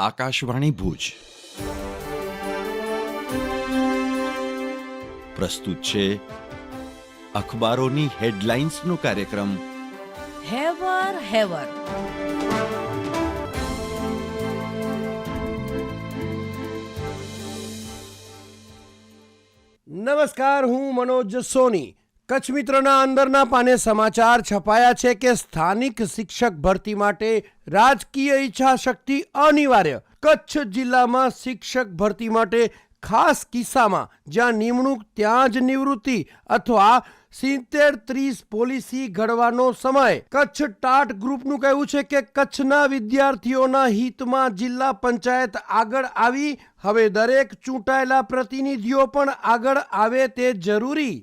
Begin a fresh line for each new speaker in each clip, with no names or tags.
આકાશવાણી ભુજ પ્રસ્તુત છે અખબારોની હેડલાઇન્સનો કાર્યક્રમ
હેવર હેવર.
નમસ્કાર, હું મનોજ સોની. કચ્છ મિત્રના અંદરના પાને સમાચાર છપાયા છે કે સ્થાનિક શિક્ષક ભરતી માટે રાજકીય ઈચ્છાશક્તિ અનિવાર્ય. કચ્છ જિલ્લામાં શિક્ષક ભરતી માટે ખાસ કિસ્સામાં જ્યાં નિમણૂક ત્યાં જ નિવૃત્તિ અથવા 70-30 પોલિસી ઘડવાનો સમય. કચ્છ ટાટ ગ્રુપનું કહેવું છે કે કચ્છના વિદ્યાર્થીઓના હિતમાં જિલ્લા પંચાયત આગળ આવી હવે દરેક ચૂંટાયેલા પ્રતિનિધિઓ પણ આગળ આવે તે જરૂરી.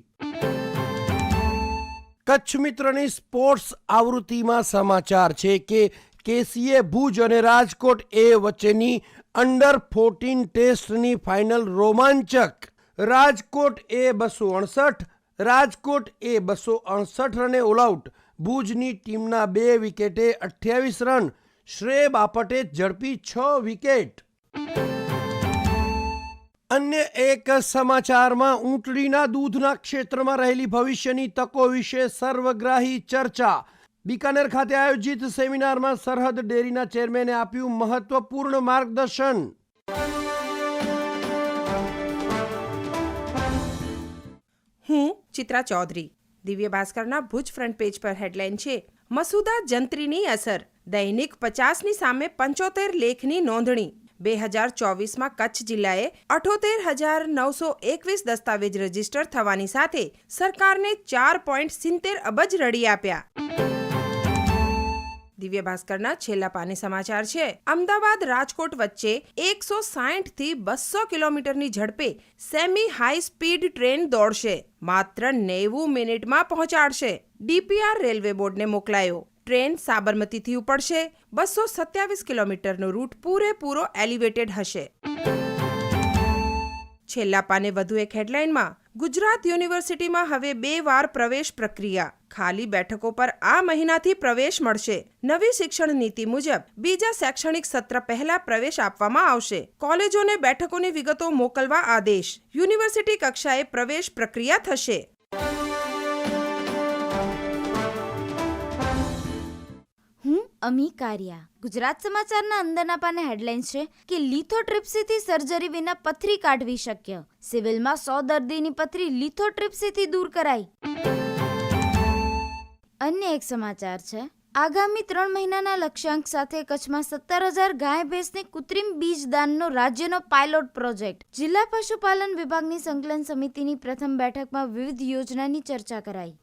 કચ્છ મિત્રની સ્પોર્ટ્સ આવૃત્તિમાં સમાચાર છે કે કેસીએ ભુજ અને રાજકોટ એ વચ્ચેની અંડર 14 ટેસ્ટની ફાઇનલ રોમાંચક. રાજકોટ એ 268 રને ઓલ આઉટ. ભુજની ટીમના 2 વિકેટે 28 રન. શ્રેય બાપટે ઝડપી 6 વિકેટ. અન્ય એક સમાચારમાં ઊંટડીના દૂધના ક્ષેત્રમાં રહેલી ભવિષ્યની તકો વિશે સર્વગ્રાહી ચર્ચા. બિકાનેર ખાતે આયોજિત સેમિનારમાં સરહદ ડેરીના ચેરમેને આપ્યું મહત્વપૂર્ણ માર્ગદર્શન.
હું ચિત્રા ચૌધરી. દિવ્ય ભાસ્કરના ભુજ ફ્રન્ટ પેજ પર હેડલાઇન છે, મસુદા જંત્રીની અસર. દૈનિક 50ની સામે 75 લેખની નોંધણી. 2024માં કચ્છ જિલ્લાએ 78,921 દસ્તાવેજ રજીસ્ટર થવાની સાથે સરકારને 4.70 અબજ રડી આપ્યા. દિવ્ય ભાસ્કરના છેલ્લા પાને સમાચાર છે, અમદાવાદ રાજકોટ વચ્ચે 160 થી 200 કિલોમીટરની ઝડપે સેમી હાઈ સ્પીડ ટ્રેન દોડશે. માત્ર 90 મિનિટમાં પહોંચાડશે. ડીપીઆર રેલવે બોર્ડને મોકલાયો. ટ્રેન સાબરમતીથી ઉપડશે. 227 કિલોમીટરનો રૂટ પૂરેપૂરો એલિવેટેડ હશે. છેલ્લા પાને વધુ એક હેડલાઇનમાં, ગુજરાત યુનિવર્સિટીમાં હવે 2 વાર પ્રવેશ પ્રક્રિયા. ખાલી બેઠકો પર આ મહિનાથી પ્રવેશ મળશે. નવી શિક્ષણ નીતિ મુજબ બીજા શૈક્ષણિક સત્ર પહેલા પ્રવેશ આપવામાં આવશે. કોલેજોને બેઠકોની વિગતો મોકલવા આદેશ. યુનિવર્સિટી કક્ષાએ પ્રવેશ પ્રક્રિયા થશે.
હું અમી કારિયા. ગુજરાત સમાચારના અંદરના પાને હેડલાઇન્સ છે કે લિથોટ્રિપ્સીથી સર્જરી વિના પથરી કાઢવી શક્ય. સિવિલમાં 100 દર્દીની પથરી લિથોટ્રિપ્સીથી દૂર કરાઈ. અન્ય એક સમાચાર છે, આગામી 3 મહિનાના લક્ષ્યાંક સાથે કચ્છમાં 17,000 ગાય ભેંસની કૃત્રિમ બીજદાનનો રાજ્યનો પાયલોટ પ્રોજેક્ટ. જિલ્લા પશુપાલન વિભાગની સંકલન સમિતિની પ્રથમ બેઠકમાં વિવિધ યોજનાની ચર્ચા કરાઈ.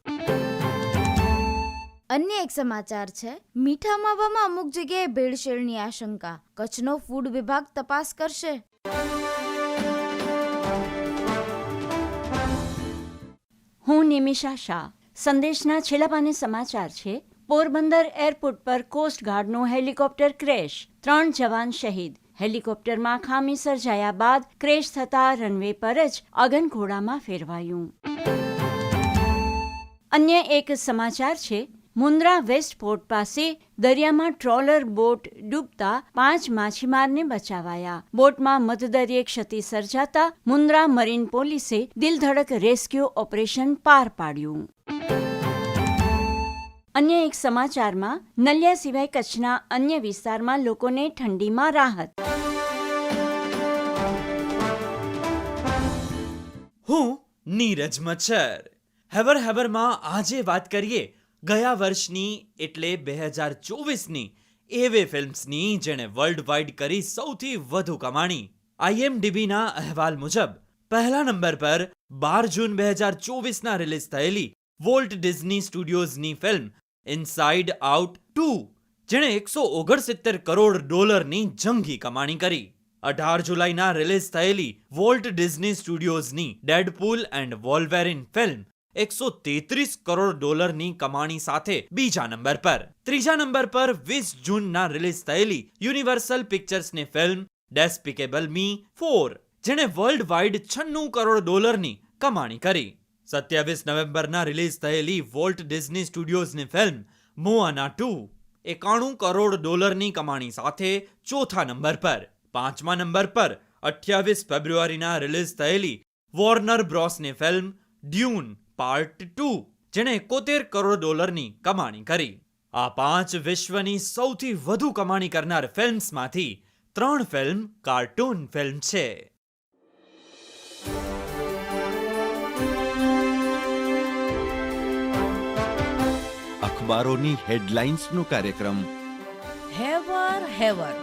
અન્ય એક સમાચાર છે, મીઠા માવામાં અમુક જગ્યાએ ભેળસેળની આશંકા. કચ્છનો ફૂડ વિભાગ તપાસ કરશે.
હું નિમિષા શાહ. સંદેશના છેલ્લા પાને સમાચાર છે, પોરબંદર એરપોર્ટ પર કોસ્ટગાર્ડનું હેલિકોપ્ટર ક્રેશ. 3 જવાન શહીદ. હેલિકોપ્ટરમાં ખામી સર્જાયા બાદ ક્રેશ થતા રનવે પર જ અગનઘોડામાં ફેરવાયું. અન્ય એક સમાચાર છે, મુન્દ્રા વેસ્ટ પોર્ટ પાસે દરિયામાં ટ્રોલર બોટ ડૂબતા 5 માછીમારને બચાવાયા. બોટમાં મધદરિયે ક્ષતિ સર્જાતા મુન્દ્રા મરીન પોલીસે દિલધડક રેસ્ક્યુ ઓપરેશન પાર પાડ્યું. અન્ય એક સમાચારમાં, નલિયા સિવાય કચ્છના અન્ય વિસ્તારમાં લોકોને ઠંડીમાં રાહત.
હું નીરજ મચ્છર. હેવરમાં આજે વાત કરીએ ગયા વર્ષની એટલે 2024ની એવે ફિલ્મ્સની જેણે વર્લ્ડ વાઇડ કરી સૌથી વધુ કમાણી. IMDbના અહેવાલ મુજબ પહેલા નંબર પર 12 જૂન 2024ના રિલીઝ થયેલી વોલ્ટ ડિઝની સ્ટુડિયોઝની ફિલ્મ ઇનસાઇડ આઉટ 2 જેણે $169 કરોડની જંગી કમાણી કરી. 18 જુલાઈના રિલીઝ થયેલી વોલ્ટ ડિઝની સ્ટુડિયોઝની ડેડપૂલ એન્ડ વોલ્વેરિન ફિલ્મ $133 કરોડની કમાણી સાથે બીજા નંબર પર. ત્રીજા નંબર પર 20 જૂનના રિલીઝ થયેલી યુનિવર્સલ પિક્ચર્સની ફિલ્મ ડેસ્પિકેબલ મી 4 જેણે વર્લ્ડ વાઇડ $96 કરોડની કમાણી કરી. 27 નવેમ્બરના રિલીઝ થયેલી વોલ્ટ ડિઝની સ્ટુડિયોઝની ફિલ્મ મોઆના 2 $91 કરોડ કમાણી સાથે ચોથા નંબર પર. 5મા નંબર પર 28 ફેબ્રુઆરીના રિલીઝ થયેલી વોર્નર બ્રોસની ફિલ્મ ડ્યુન પાર્ટ 2, જેણે $71 કરોડ કમાણી કરી. આ 5 વિશ્વની સૌથી વધુ કમાણી કરનાર ફિલ્મ્સમાંથી 3 ફિલ્મ કાર્ટૂન ફિલ્મ છે.
અખબારોની હેડલાઇન્સનો કાર્યક્રમ
હેવર હેવર